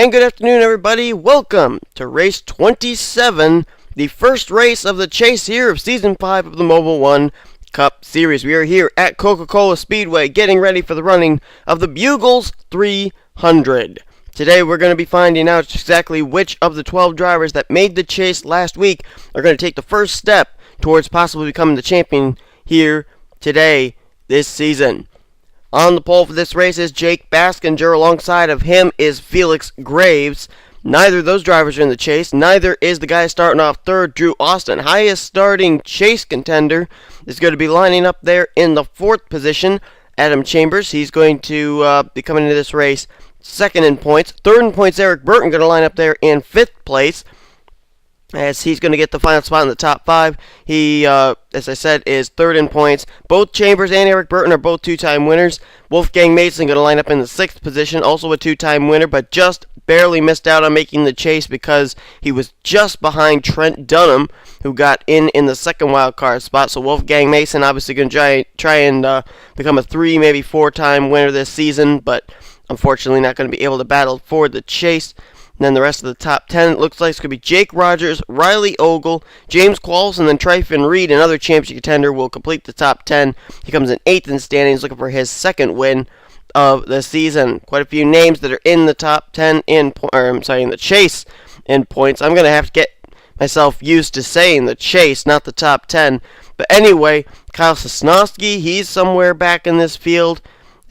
And good afternoon, everybody. Welcome to race 27, the first race of the chase here of season 5 of the Mobil1 Cup Series. We are here at Coca-Cola Speedway getting ready for the running of the Bugles 300. Today we're going to be finding out exactly which of the 12 drivers that made the chase last week are going to take the first step towards possibly becoming the champion here today this season. On the pole for this race is Jake Baskinger. Alongside of him is Felix Graves. Neither of those drivers are in the chase. Neither is the guy starting off third, Drew Austin. Highest starting chase contender is going to be lining up there in the 4th position. Adam Chambers, he's going to be coming into this race second in points. Third in points, Eric Burton, going to line up there in 5th place, as he's going to get the final spot in the top 5. He, as I said, is third in points. Both Chambers and Eric Burton are both two-time winners. Wolfgang Mason going to line up in the 6th position, also a two-time winner, but just barely missed out on making the chase because he was just behind Trent Dunham, who got in the second wild card spot. So Wolfgang Mason obviously going to try and become a 3, maybe 4-time winner this season, but unfortunately not going to be able to battle for the chase. And then the rest of the top 10, it looks like it's going to be Jake Rogers, Riley Ogle, James Qualls, and then Tryphon Reed, another championship contender, will complete the top 10. He comes in 8th in standings, looking for his second win of the season. Quite a few names that are in the top 10 in the chase in points. I'm going to have to get myself used to saying the chase, not the top 10. But anyway, Kyle Sosnowski, he's somewhere back in this field,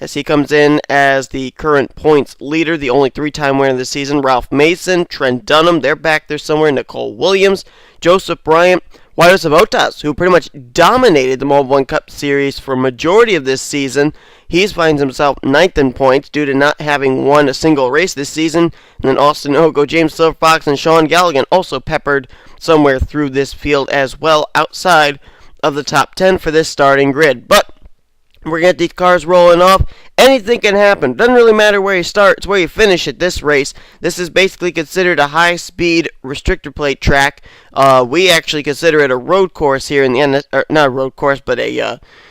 as he comes in as the current points leader, the only 3-time winner this season. Ralph Mason, Trent Dunham, they're back there somewhere. Nicole Williams, Joseph Bryant, Juan Sabotas, who pretty much dominated the Mobil1 Cup Series for a majority of this season. He finds himself 9th in points due to not having won a single race this season. And then Austin Ogo, James Silverfox, and Sean Galligan also peppered somewhere through this field as well, outside of the top 10 for this starting grid. But we're going to get these cars rolling off. Anything can happen. Doesn't really matter where you start. It's where you finish at this race. This is basically considered a high-speed restrictor plate track. We actually consider it a road course here in the not a road course, but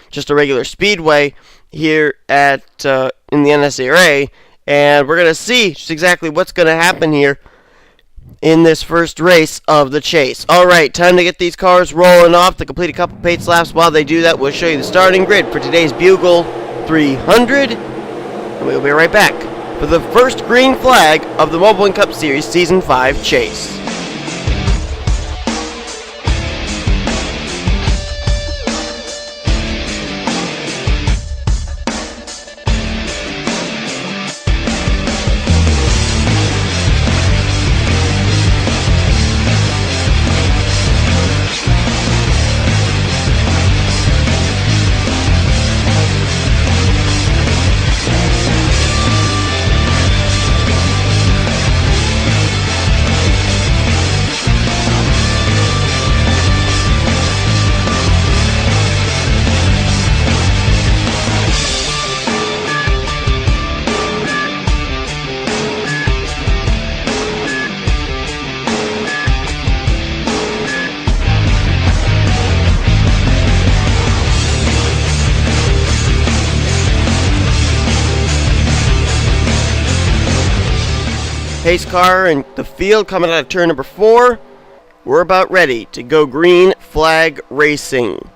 just a regular speedway here at in the NNSCRA. And we're going to see just exactly what's going to happen here in this first race of the chase. Alright, time to get these cars rolling off to complete a couple pace laps. While they do that, we'll show you the starting grid for today's Bugle 300. And we'll be right back for the first green flag of the Mobil1 Cup Series Season 5 chase. Pace car in the field coming out of turn number 4. We're about ready to go green flag racing.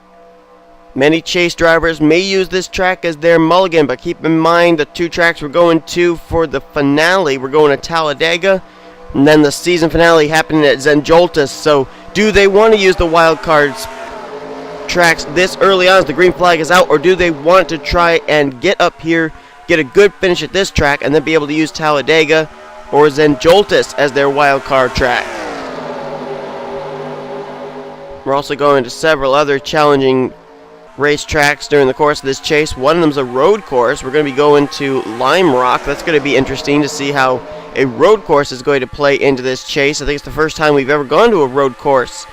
Many chase drivers may use this track as their mulligan, but keep in mind the 2 tracks we're going to for the finale. We're going to Talladega, and then the season finale happening at Zenjoltas. So do they want to use the wild cards tracks this early on as the green flag is out, or do they want to try and get up here, get a good finish at this track, and then be able to use Talladega or Zenjoltas as their wild card track? We're also going to several other challenging race tracks during the course of this chase. One of them is a road course. We're going to be going to Lime Rock. That's going to be interesting to see how a road course is going to play into this chase. I think it's the first time we've ever gone to a road course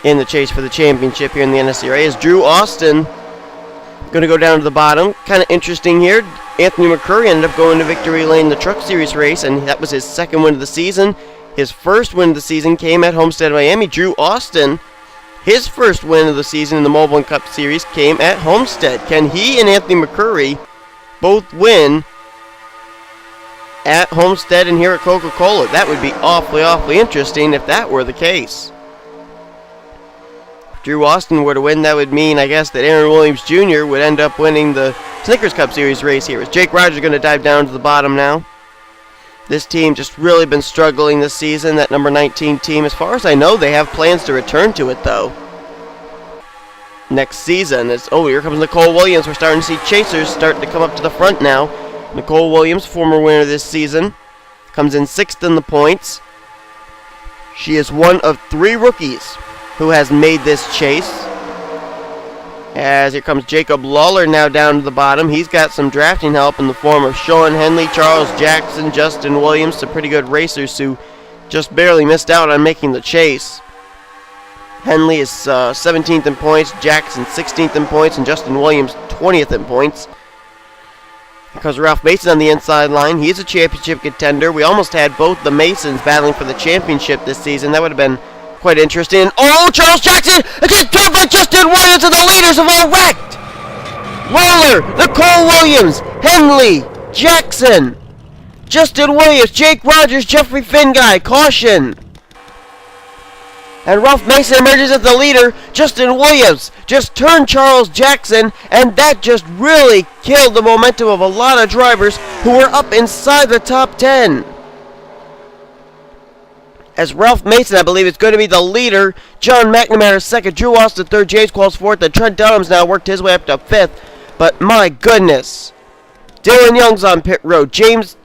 in the chase for the championship here in the NNSCRA. Is Drew Austin going to go down to the bottom? Kind of interesting here. Anthony McCurry ended up going to victory lane in the Truck Series race, and that was his second win of the season. His first win of the season came at Homestead, Miami. Drew Austin, his first win of the season in the Mobil1 Cup Series came at Homestead. Can he and Anthony McCurry both win at Homestead and here at Coca-Cola. That would be awfully, awfully interesting if that were the case. If Drew Austin were to win, that would mean, I guess, that Aaron Williams Jr. would end up winning the Snickers Cup Series race here. Is Jake Rogers going to dive down to the bottom now? This team just really been struggling this season, that number 19 team. As far as I know, they have plans to return to it, though. Next season, here comes Nicole Williams. We're starting to see chasers starting to come up to the front now. Nicole Williams, former winner this season, comes in 6th in the points. She is one of 3 rookies who has made this chase. As here comes Jacob Lawler now down to the bottom. He's got some drafting help in the form of Sean Henley, Charles Jackson, Justin Williams, some pretty good racers who just barely missed out on making the chase. Henley is 17th in points, Jackson 16th in points, and Justin Williams 20th in points. Because Ralph Mason on the inside line, he's a championship contender. We almost had both the Masons battling for the championship this season. That would have been quite interesting. Oh, Charles Jackson against turned by Justin Williams, and the leaders have all wrecked. Lawler, Nicole Williams, Henley, Jackson, Justin Williams, Jake Rogers, Jeffrey Finguy, caution. And Ralph Mason emerges as the leader. Justin Williams just turned Charles Jackson, and that just really killed the momentum of a lot of drivers who were up inside the top 10. As Ralph Mason, I believe, is going to be the leader. John McNamara is 2nd, Drew Austin 3rd, James Qualls 4th, and Trent Dunham's now worked his way up to 5th. But my goodness, Dylan Young's on pit road.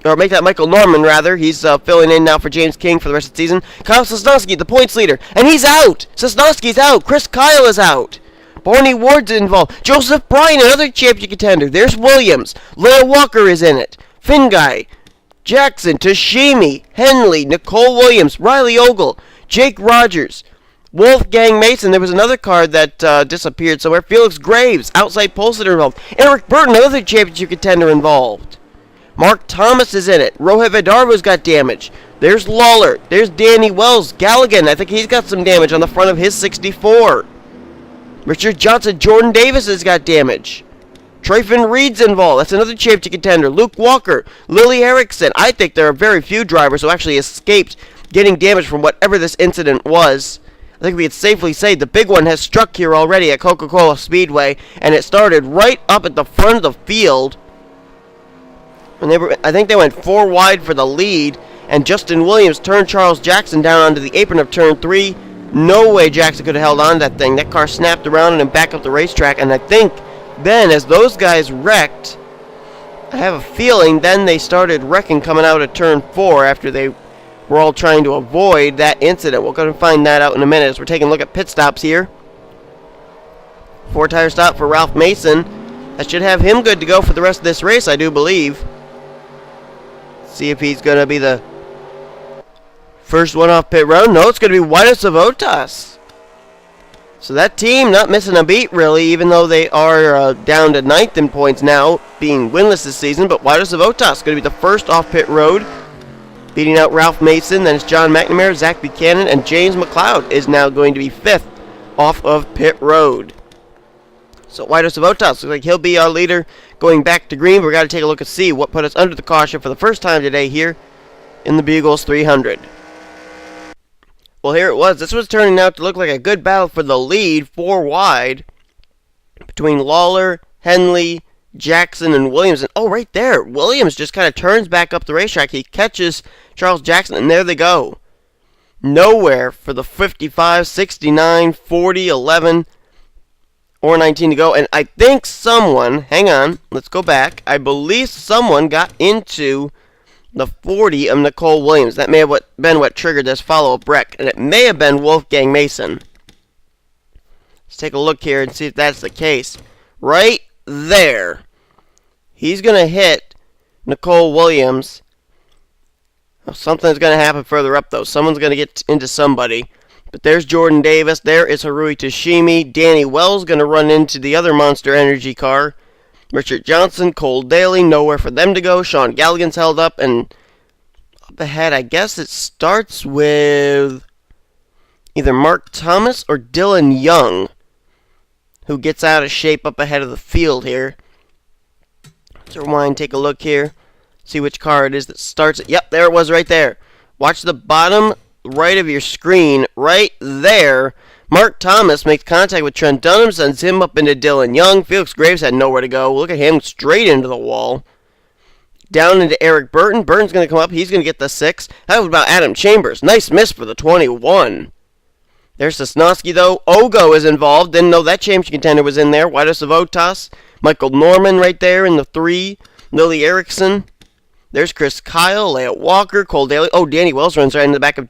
Michael Norman, rather. He's filling in now for James King for the rest of the season. Kyle Sosnowski, the points leader, and he's out. Sosnowski's out. Chris Kyle is out. Barney Ward's involved. Joseph Bryan, another championship contender. There's Williams. Leah Walker is in it. Finguy, Jackson, Tashimi, Henley, Nicole Williams, Riley Ogle, Jake Rogers, Wolfgang Mason. There was another card that disappeared somewhere. Felix Graves, outside pole sitter involved. Eric Burton, another championship contender involved. Mark Thomas is in it. Rohit Vidarva's got damage. There's Lawler. There's Danny Wells. Galligan, I think he's got some damage on the front of his 64. Richard Johnson, Jordan Davis has got damage. Trayvon Reed's involved. That's another championship contender. Luke Walker, Lily Erickson. I think there are very few drivers who actually escaped getting damage from whatever this incident was. I think we could safely say the big one has struck here already at Coca-Cola Speedway, and it started right up at the front of the field. And I think they went 4 wide for the lead, and Justin Williams turned Charles Jackson down onto the apron of turn 3. No way Jackson could have held on to that thing. That car snapped around and back up the racetrack, and I think then, as those guys wrecked, I have a feeling then they started wrecking coming out of turn 4 after they were all trying to avoid that incident. We'll go and find that out in a minute as we're taking a look at pit stops here. 4-tire stop for Ralph Mason. That should have him good to go for the rest of this race, I do believe. See if he's going to be the first one off pit road. No, it's going to be White Savotas. So that team not missing a beat, really, even though they are down to 9th in points now, being winless this season. But White Savotas going to be the first off pit road, beating out Ralph Mason. Then it's John McNamara, Zach Buchanan, and James McLeod is now going to be 5th off of pit road. So White Savotas looks like he'll be our leader going back to green. But we've got to take a look and see what put us under the caution for the first time today here in the Bugles 300. Well, here it was. This was turning out to look like a good battle for the lead, 4 wide, between Lawler, Henley, Jackson, and Williams. And oh, right there, Williams just kind of turns back up the racetrack. He catches Charles Jackson, and there they go. Nowhere for the 55, 69, 40, 11, or 19 to go. And I think someone, hang on, let's go back. I believe someone got into the 40 of Nicole Williams. That may have been what triggered this follow-up wreck, and it may have been Wolfgang Mason. Let's take a look here and see if that's the case. Right there. He's going to hit Nicole Williams. Oh, something's going to happen further up, though. Someone's going to get into somebody. But there's Jordan Davis. There is Harui Tashimi. Danny Wells going to run into the other Monster Energy car. Richard Johnson, Cole Daly, nowhere for them to go. Sean Galligan's held up, and up ahead, I guess it starts with either Mark Thomas or Dylan Young, who gets out of shape up ahead of the field here. Let's rewind, take a look here. See which car it is that starts it. Yep, there it was right there. Watch the bottom right of your screen. Right there. Mark Thomas makes contact with Trent Dunham, sends him up into Dylan Young. Felix Graves had nowhere to go. Look at him straight into the wall. Down into Eric Burton. Burton's going to come up. He's going to get the 6. That was about Adam Chambers. Nice miss for the 21. There's Sosnowski, though. Ogo is involved. Didn't know that championship contender was in there. White Votas. Michael Norman right there in the 3. Lily Erickson. There's Chris Kyle, Leia Walker, Cole Daly. Oh, Danny Wells runs right in the back of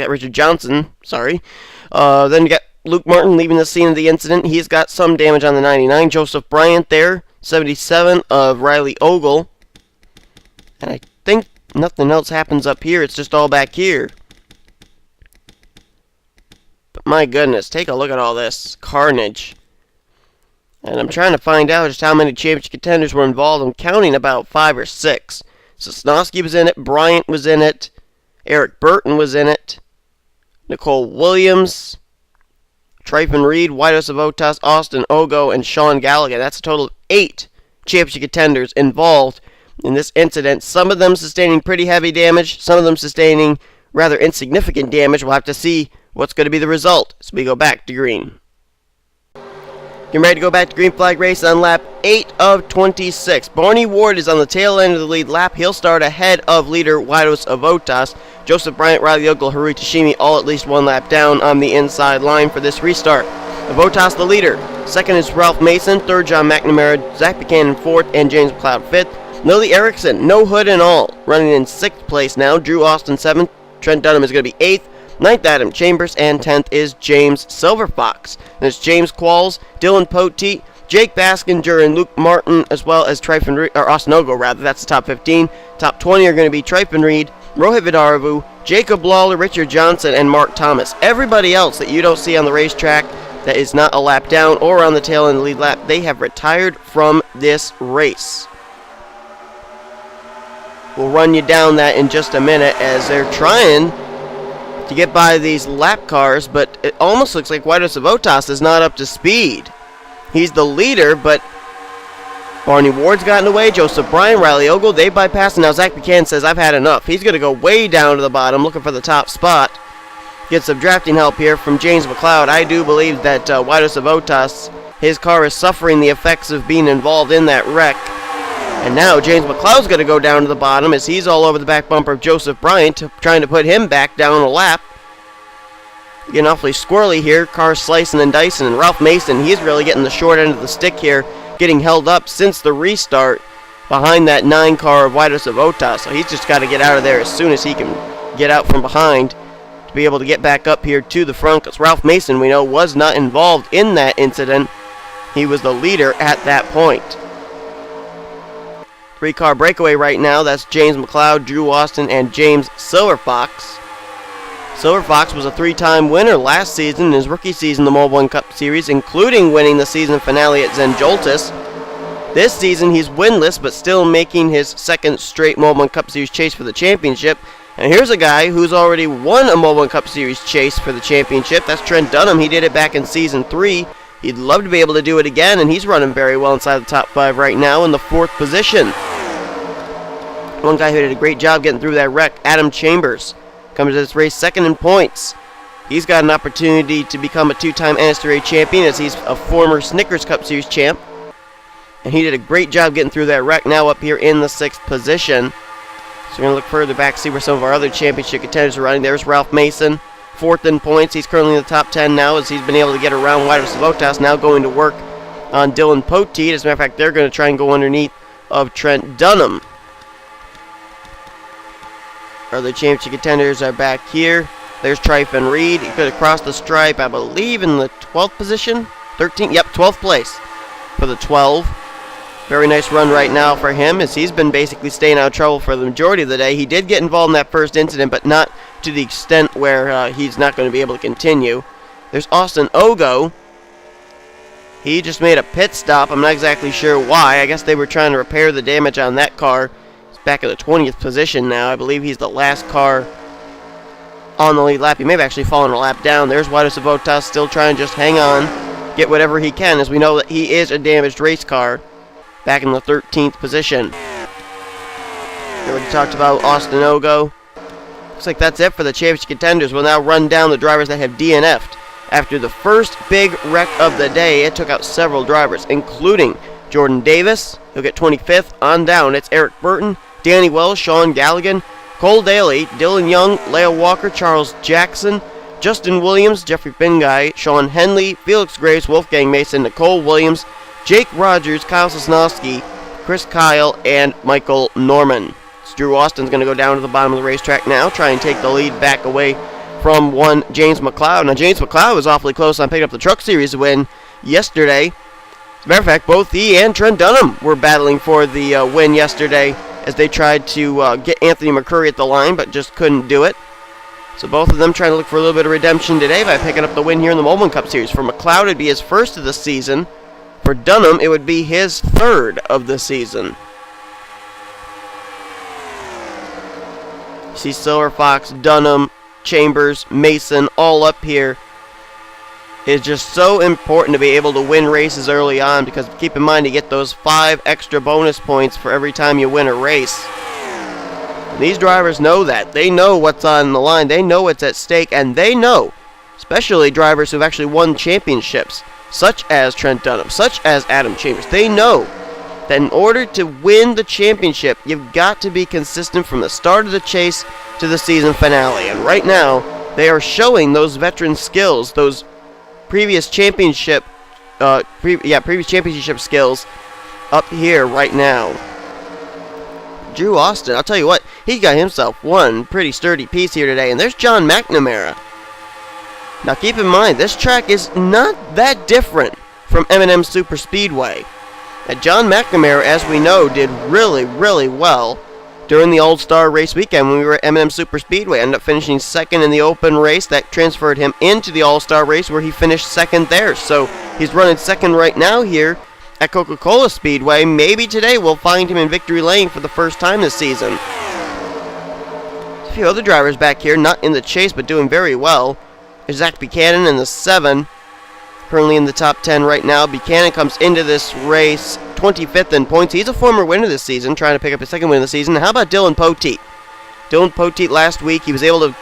Richard Johnson. Sorry. Then you got Luke Martin leaving the scene of the incident. He's got some damage on the 99. Joseph Bryant there. 77 of Riley Ogle. And I think nothing else happens up here. It's just all back here. But my goodness, take a look at all this carnage. And I'm trying to find out just how many championship contenders were involved. I'm counting about 5 or 6. Sosnowski was in it. Bryant was in it. Eric Burton was in it. Nicole Williams. Tryphon Reed, White Votas, Austin Ogo, and Sean Galligan. That's a total of 8 championship contenders involved in this incident. Some of them sustaining pretty heavy damage. Some of them sustaining rather insignificant damage. We'll have to see what's going to be the result as we go back to green. Getting ready to go back to green flag race on lap 8 of 26. Barney Ward is on the tail end of the lead lap. He'll start ahead of leader White Votas. Joseph Bryant, Riley Ogle, Harui Tashimi all at least 1 lap down on the inside line for this restart. Votas the leader. Second is Ralph Mason. Third, John McNamara. Zach Buchanan 4th, and James McLeod 5th. Lily Erickson, no hood and all, running in 6th place now. Drew Austin 7th. Trent Dunham is going to be 8th. 9th, Adam Chambers, and 10th is James Silverfox. And it's James Qualls, Dylan Poteet, Jake Baskinger, and Luke Martin, as well as Austin Ogo, rather. That's the top 15. Top 20 are going to be Tryphon Reed, Rohit Vidaravu, Jacob Lawler, Richard Johnson, and Mark Thomas. Everybody else that you don't see on the racetrack that is not a lap down or on the tail end of the lead lap, they have retired from this race. We'll run you down that in just a minute as they're trying to get by these lap cars, but it almost looks like White Votas is not up to speed. He's the leader, but Barney Ward's gotten away. Joseph Bryan, Riley Ogle, they bypassed. Now Zach Buchanan says, I've had enough. He's going to go way down to the bottom, looking for the top spot. Get some drafting help here from James McLeod. I do believe that White Votas, his car is suffering the effects of being involved in that wreck. And now James McLeod's going to go down to the bottom as he's all over the back bumper of Joseph Bryant, trying to put him back down a lap. Getting awfully squirrely here. Cars slicing and dicing. And Ralph Mason, he's really getting the short end of the stick here, getting held up since the restart behind that 9 car of White Votas. So he's just got to get out of there as soon as he can get out from behind to be able to get back up here to the front. Because Ralph Mason, we know, was not involved in that incident. He was the leader at that point. 3-car breakaway right now. That's James McLeod, Drew Austin, and James Silverfox. Silverfox was a 3-time winner last season in his rookie season, the Mobil1 Cup Series, including winning the season finale at Zenjoltis. This season he's winless, but still making his second straight Mobil1 Cup Series chase for the championship. And here's a guy who's already won a Mobil1 Cup Series chase for the championship. That's Trent Dunham. He did it back in season 3. He'd love to be able to do it again, and he's running very well inside the top 5 right now in the 4th position. One guy who did a great job getting through that wreck, Adam Chambers, comes to this race second in points. He's got an opportunity to become a 2-time NNSCRA champion as he's a former Snickers Cup Series champ. And he did a great job getting through that wreck, now up here in the 6th position. So we're going to look further back, see where some of our other championship contenders are running. There's Ralph Mason, 4th in points. He's currently in the top 10 now as he's been able to get around White Votas, now going to work on Dylan Poteet. As a matter of fact, they're going to try and go underneath of Trent Dunham. Other championship contenders are back here. There's Tryphon Reed. He could have crossed the stripe, I believe, in the 12th position. 13th, yep, 12th place for the 12. Very nice run right now for him as he's been basically staying out of trouble for the majority of the day. He did get involved in that first incident, but not to the extent where he's not going to be able to continue. There's Austin Ogo. He just made a pit stop. I'm not exactly sure why. I guess they were trying to repair the damage on that car. Back at the 20th position now. I believe he's the last car on the lead lap. He may have actually fallen a lap down. There's White Votas still trying to just hang on, get whatever he can, as we know that he is a damaged race car back in the 13th position. We already talked about Austin Ogo. Looks like that's it for the championship contenders. We'll now run down the drivers that have DNF'd. After the first big wreck of the day, it took out several drivers, including Jordan Davis. He'll get 25th. On down, it's Eric Burton, Danny Wells, Sean Galligan, Cole Daly, Dylan Young, Leo Walker, Charles Jackson, Justin Williams, Jeffrey Bingay, Sean Henley, Felix Graves, Wolfgang Mason, Nicole Williams, Jake Rogers, Kyle Sosnowski, Chris Kyle, and Michael Norman. So Drew Austin's going to go down to the bottom of the racetrack now, try and take the lead back away from one James McLeod. Now, James McLeod was awfully close on picking up the Truck Series win yesterday. As a matter of fact, both he and Trent Dunham were battling for the win yesterday as they tried to get Anthony McCurry at the line, but just couldn't do it. So both of them trying to look for a little bit of redemption today by picking up the win here in the Mobil1 Cup Series. For McLeod, it would be his first of the season. For Dunham, it would be his third of the season. See Silver Fox, Dunham, Chambers, Mason, all up here. It's just so important to be able to win races early on, because keep in mind you get those 5 extra bonus points for every time you win a race. These drivers know that. They know what's on the line. They know what's at stake, and they know, especially drivers who've actually won championships, such as Trent Dunham, such as Adam Chambers. They know that in order to win the championship, you've got to be consistent from the start of the chase to the season finale. And right now, they are showing those veteran skills, those previous championship skills up here right now. Drew Austin, I'll tell you what, he got himself one pretty sturdy piece here today, and there's John McNamara. Now keep in mind, this track is not that different from M&M Super Speedway. Now John McNamara, as we know, did really, really well during the All-Star race weekend when we were at M&M Super Speedway. Ended up finishing second in the open race. That transferred him into the All-Star race where he finished second there. So he's running second right now here at Coca-Cola Speedway. Maybe today we'll find him in victory lane for the first time this season. A few other drivers back here, not in the chase but doing very well. There's Zach Buchanan in the 7, currently in the top 10 right now. Buchanan comes into this race 25th in points. He's a former winner this season, trying to pick up his second win of the season. How about Dylan Poteet? Dylan Poteet last week, he was able to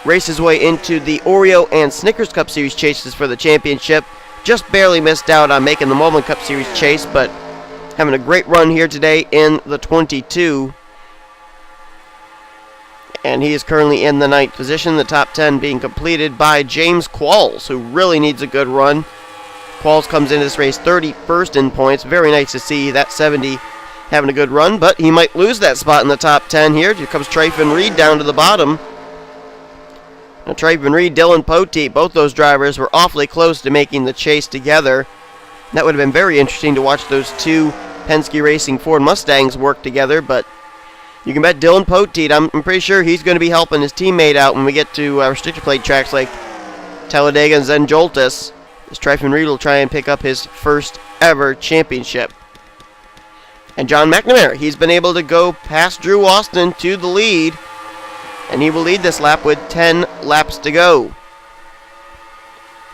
race his way into the Oreo and Snickers Cup Series chases for the championship. Just barely missed out on making the Mobil1 Cup Series chase, but having a great run here today in the 22. And he is currently in the 9th position, the top 10 being completed by James Qualls, who really needs a good run. Qualls comes into this race 31st in points. Very nice to see that 70 having a good run, but he might lose that spot in the top 10 here. Here comes Trafen Reed down to the bottom. Now Trafen Reed, Dylan Poteet, both those drivers were awfully close to making the chase together. That would have been very interesting to watch those two Penske Racing Ford Mustangs work together, but you can bet Dylan Poteet, I'm pretty sure he's going to be helping his teammate out when we get to restrictor plate tracks like Talladega and Zen-Joltis. As Trafen Reed will try and pick up his first ever championship. And John McNamara, he's been able to go past Drew Austin to the lead, and he will lead this lap with 10 laps to go.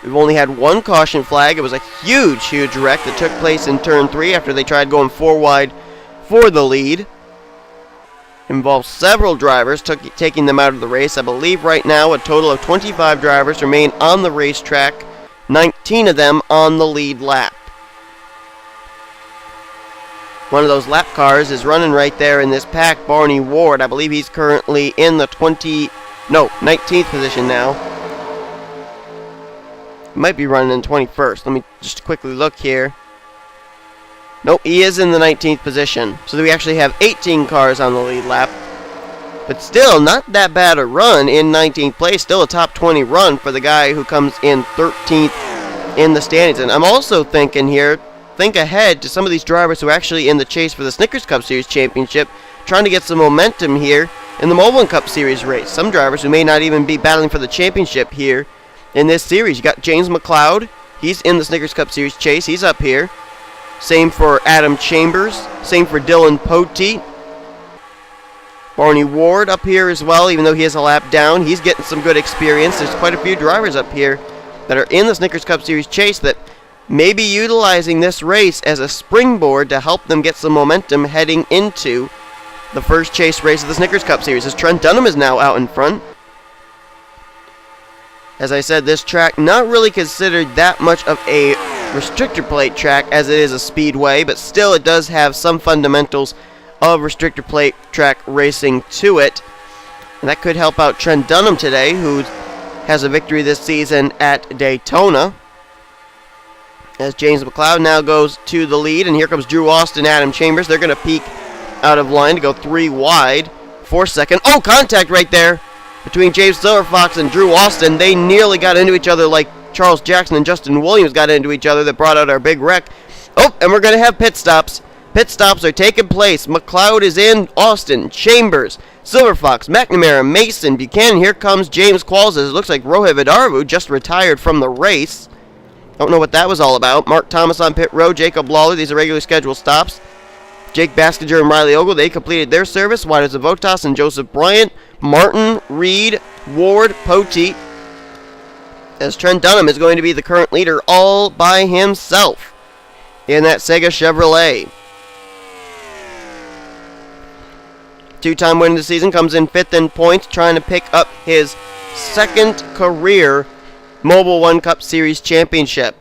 We've only had one caution flag. It was a huge wreck that took place in turn 3 after they tried going 4 wide for the lead. Involves several drivers taking them out of the race. I believe right now a total of 25 drivers remain on the racetrack, 19 of them on the lead lap. One of those lap cars is running right there in this pack, Barney Ward. I believe he's currently in the 19th position now. He might be running in 21st. Let me just quickly look here. Nope, he is in the 19th position. So we actually have 18 cars on the lead lap. But still, not that bad a run in 19th place. Still a top 20 run for the guy who comes in 13th in the standings. And I'm also thinking here, think ahead to some of these drivers who are actually in the chase for the Snickers Cup Series Championship, trying to get some momentum here in the Mobil1 Cup Series race. Some drivers who may not even be battling for the championship here in this series. You got James McLeod. He's in the Snickers Cup Series chase. He's up here. Same for Adam Chambers. Same for Dylan Poteet. Barney Ward up here as well, even though he has a lap down. He's getting some good experience. There's quite a few drivers up here that are in the Snickers Cup Series chase that may be utilizing this race as a springboard to help them get some momentum heading into the first chase race of the Snickers Cup Series, as Trent Dunham is now out in front. As I said, this track not really considered that much of a restrictor plate track as it is a speedway, but still it does have some fundamentals of restrictor plate track racing to it. And that could help out Trent Dunham today, who has a victory this season at Daytona. As James McLeod now goes to the lead, and here comes Drew Austin, Adam Chambers. They're going to peak out of line to go 3 wide. 4-second. Oh, contact right there between James Silverfox and Drew Austin. They nearly got into each other like Charles Jackson and Justin Williams got into each other. That brought out our big wreck. Oh, and we're going to have pit stops. Pit stops are taking place. McLeod is in. Austin, Chambers, Silverfox, McNamara, Mason, Buchanan. Here comes James Qualls. It looks like Rohit Vidarvu just retired from the race. Don't know what that was all about. Mark Thomas on pit road. Jacob Lawler. These are regularly scheduled stops. Jake Baskinger and Riley Ogle, they completed their service. Wide Zavotas and Joseph Bryant. Martin, Reed, Ward, Poteet. As Trent Dunham is going to be the current leader all by himself in that Sega Chevrolet. Two-time winner this season, comes in 5th in points, trying to pick up his second career Mobil 1 Cup Series championship.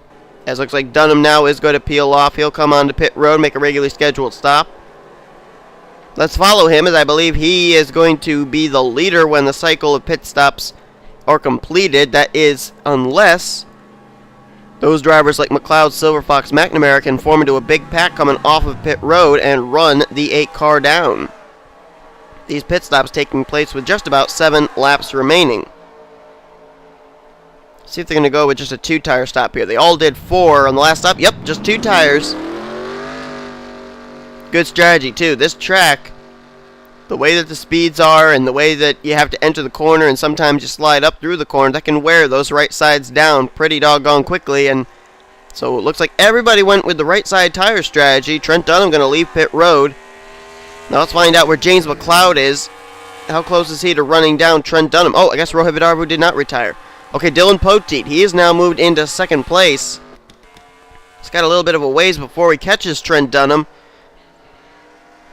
As looks like Dunham now is going to peel off. He'll come on to pit road, make a regularly scheduled stop. Let's follow him, as I believe he is going to be the leader when the cycle of pit stops are completed. That is, unless those drivers like McLeod, Silverfox, McNamara can form into a big pack coming off of pit road and run the 8 car down. These pit stops taking place with just about 7 laps remaining. See if they're going to go with just a 2-tire stop here. They all did 4 on the last stop. Yep, just 2 tires. Good strategy, too. This track, the way that the speeds are and the way that you have to enter the corner and sometimes you slide up through the corner, that can wear those right sides down pretty doggone quickly. And so it looks like everybody went with the right side tire strategy. Trent Dunham going to leave pit road. Now let's find out where James McLeod is. How close is he to running down Trent Dunham? Oh, I guess Rohit Vidarvu did not retire. Okay, Dylan Poteet, he is now moved into 2nd place. He's got a little bit of a ways before he catches Trent Dunham.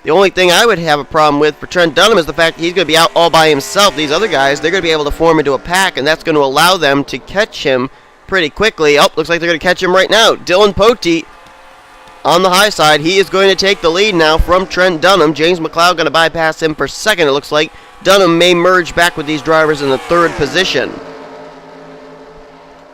The only thing I would have a problem with for Trent Dunham is the fact that he's going to be out all by himself. These other guys, they're going to be able to form into a pack, and that's going to allow them to catch him pretty quickly. Oh, looks like they're going to catch him right now. Dylan Poteet on the high side. He is going to take the lead now from Trent Dunham. James McLeod going to bypass him for 2nd. It looks like Dunham may merge back with these drivers in the 3rd position.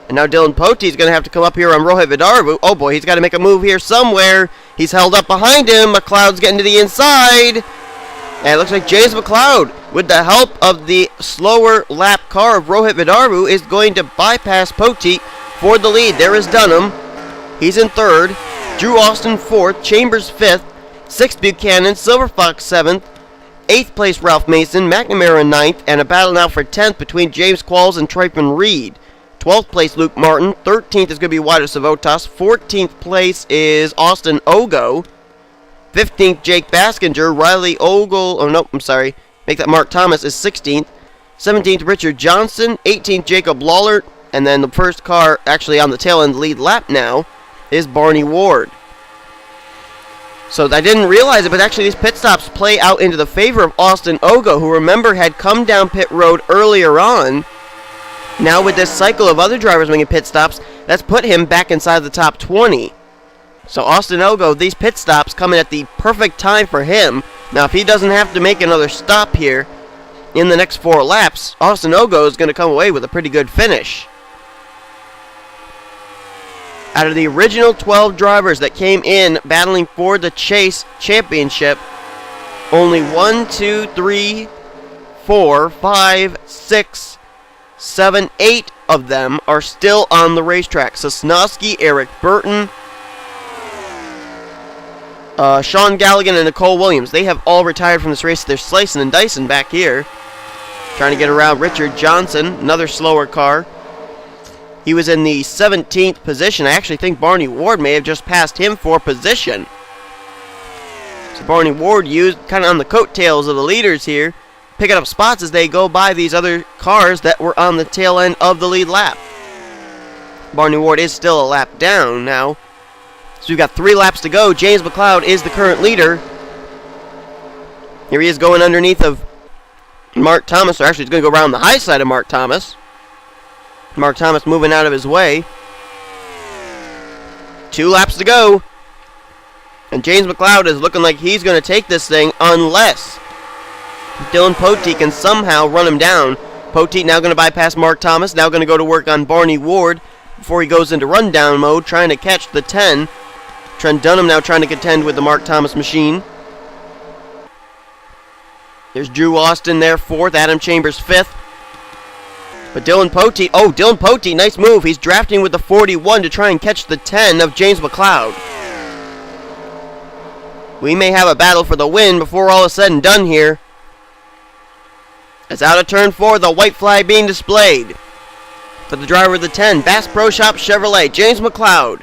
And now Dylan Poteet is going to have to come up here on Rohit Vidarvu. Oh boy, he's got to make a move here somewhere. He's held up behind him. McLeod's getting to the inside. And it looks like James McLeod, with the help of the slower lap car of Rohit Vidarvu, is going to bypass Poteet for the lead. There is Dunham. He's in 3rd. Drew Austin 4th. Chambers 5th. 6th Buchanan. Silverfox 7th. 8th place Ralph Mason. McNamara 9th. And a battle now for 10th between James Qualls and Tryphon Reed. 12th place Luke Martin. 13th is going to be Wide Savotas. 14th place is Austin Ogo. 15th Jake Baskinger. Riley Ogle. Oh no, I'm sorry. Make that Mark Thomas is 16th. 17th Richard Johnson. 18th Jacob Lawler. And then the first car actually on the tail end lead lap now is Barney Ward. So I didn't realize it, but actually these pit stops play out into the favor of Austin Ogo, who, remember, had come down pit road earlier on. Now with this cycle of other drivers making pit stops, that's put him back inside the top 20. So Austin Ogo, these pit stops coming at the perfect time for him. Now if he doesn't have to make another stop here in the next 4 laps, Austin Ogo is going to come away with a pretty good finish. Out of the original 12 drivers that came in battling for the Chase Championship, only 1, 2, 3, 4, 5, 6, 7, 8 of them are still on the racetrack. Sosnowski, Eric Burton, Sean Galligan, and Nicole Williams. They have all retired from this race. They're slicing and dicing back here, trying to get around Richard Johnson, another slower car. He was in the 17th position. I actually think Barney Ward may have just passed him for position. So Barney Ward used kind of on the coattails of the leaders here, picking up spots as they go by these other cars that were on the tail end of the lead lap. Barney Ward is still a lap down now. So we've got 3 laps to go. James McLeod is the current leader. Here he is going underneath of Mark Thomas, or actually he's going to go around the high side of Mark Thomas. Mark Thomas moving out of his way. 2 laps to go. And James McLeod is looking like he's going to take this thing unless Dylan Poteet can somehow run him down. Poteet now going to bypass Mark Thomas, now going to go to work on Barney Ward before he goes into rundown mode, trying to catch the 10. Trent Dunham now trying to contend with the Mark Thomas machine. There's Drew Austin there, 4th. Adam Chambers, 5th. But Dylan Poteet, nice move. He's drafting with the 41 to try and catch the 10 of James McLeod. We may have a battle for the win before all is said and done here. As out of turn 4, the white flag being displayed for the driver of the 10, Bass Pro Shop Chevrolet. James McLeod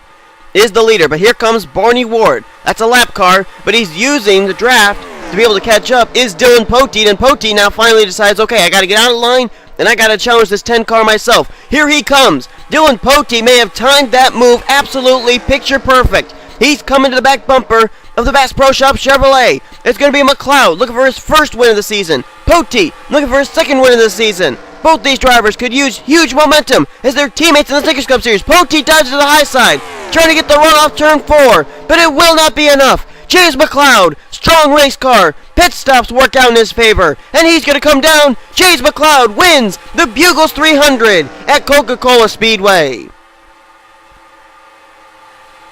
is the leader, but here comes Barney Ward. That's a lap car, but he's using the draft to be able to catch up. Is Dylan Poteet, and Poteet now finally decides, okay, I got to get out of line, and I got to challenge this 10 car myself. Here he comes. Dylan Poteet may have timed that move absolutely picture perfect. He's coming to the back bumper of the Bass Pro Shop Chevrolet. It's going to be McLeod looking for his first win of the season. Poteet looking for his second win of the season. Both these drivers could use huge momentum as their teammates in the Snickers Cup Series. Poteet dives to the high side, trying to get the run off turn 4, but it will not be enough. James McLeod, strong race car, pit stops work out in his favor, and he's going to come down. James McLeod wins the Bugles 300 at Coca-Cola Speedway.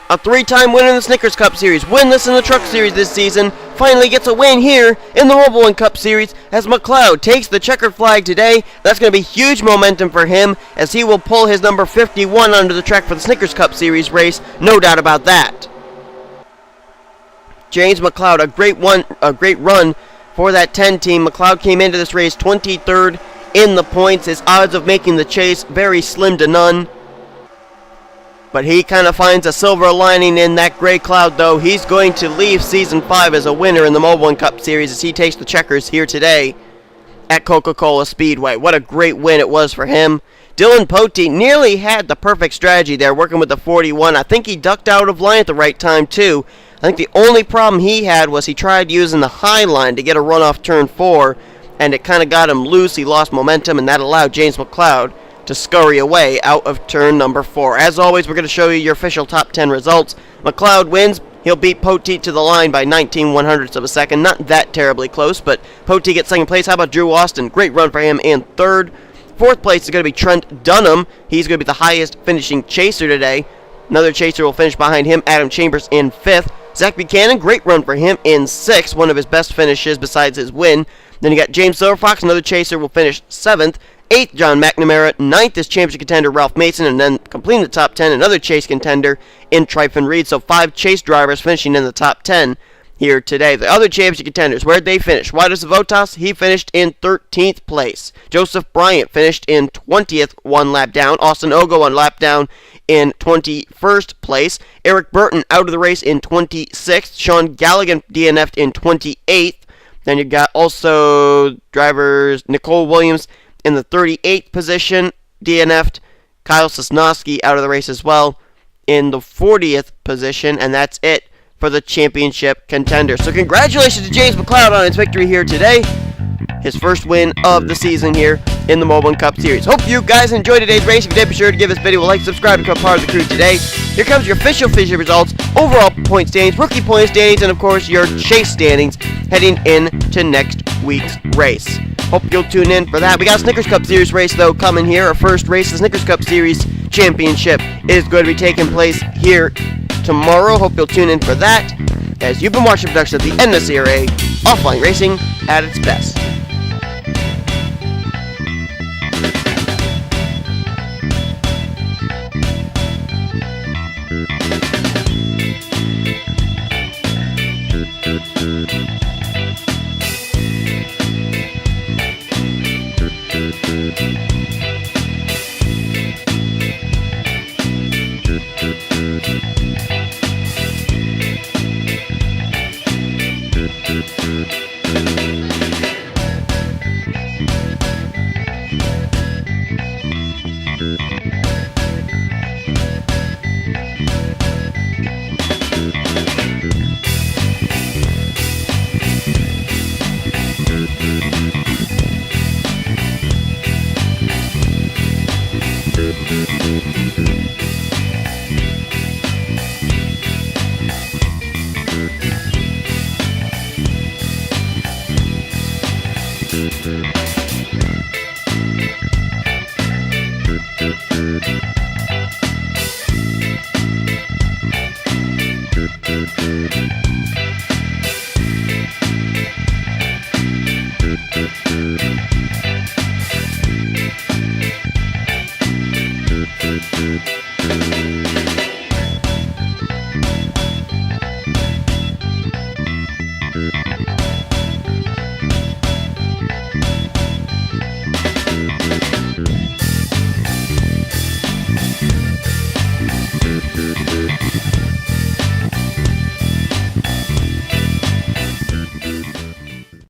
A 3-time winner in the Snickers Cup Series, winless in the Truck Series this season, finally gets a win here in the Mobil1 Cup Series as McLeod takes the checkered flag today. That's going to be huge momentum for him as he will pull his number 51 onto the track for the Snickers Cup Series race, no doubt about that. James McLeod, a great run for that 10 team. McLeod came into this race 23rd in the points. His odds of making the chase very slim to none. But he kind of finds a silver lining in that gray cloud, though. He's going to leave Season 5 as a winner in the Mobil1 Cup Series as he takes the checkers here today at Coca-Cola Speedway. What a great win it was for him. Dylan Poteet nearly had the perfect strategy there, working with the 41. I think he ducked out of line at the right time, too. I think the only problem he had was he tried using the high line to get a run off turn 4, and it kind of got him loose. He lost momentum, and that allowed James McLeod to scurry away out of turn number 4. As always, we're going to show you your official top 10 results. McLeod wins. He'll beat Poteet to the line by 19/100ths of a second. Not that terribly close, but Poteet gets second place. How about Drew Austin? Great run for him in 3rd. 4th place is going to be Trent Dunham. He's going to be the highest finishing chaser today. Another chaser will finish behind him, Adam Chambers in 5th. Zach Buchanan, great run for him in 6th. One of his best finishes besides his win. Then you got James Silverfox, another chaser, will finish 7th. 8th, John McNamara. 9th is championship contender Ralph Mason. And then completing the top 10, another chase contender in Tryphon Reed. So 5 chase drivers finishing in the top 10 here today. The other championship contenders, where'd they finish? Wadis Votas, he finished in 13th place. Joseph Bryant finished in 20th, 1 lap down. Austin Ogo, 1 lap down in 21st place. Eric Burton out of the race in 26th. Sean Galligan DNF'd in 28th. Then you got also drivers Nicole Williams in the 38th position, DNF'd. Kyle Sosnowski out of the race as well in the 40th position, and that's it for the championship contender. So congratulations to James McLeod on his victory here today. His first win of the season here in the Mobil1 Cup Series. Hope you guys enjoyed today's race. If you did, be sure to give this video a like, subscribe, and become part of the crew today. Here comes your official results, overall point standings, rookie point standings, and of course your chase standings heading into next week's race. Hope you'll tune in for that. We got a Snickers Cup Series race, though, coming here. Our first race, the Snickers Cup Series Championship, is going to be taking place here tomorrow. Hope you'll tune in for that, as you've been watching a production of the NNSCRA Offline Racing at its best.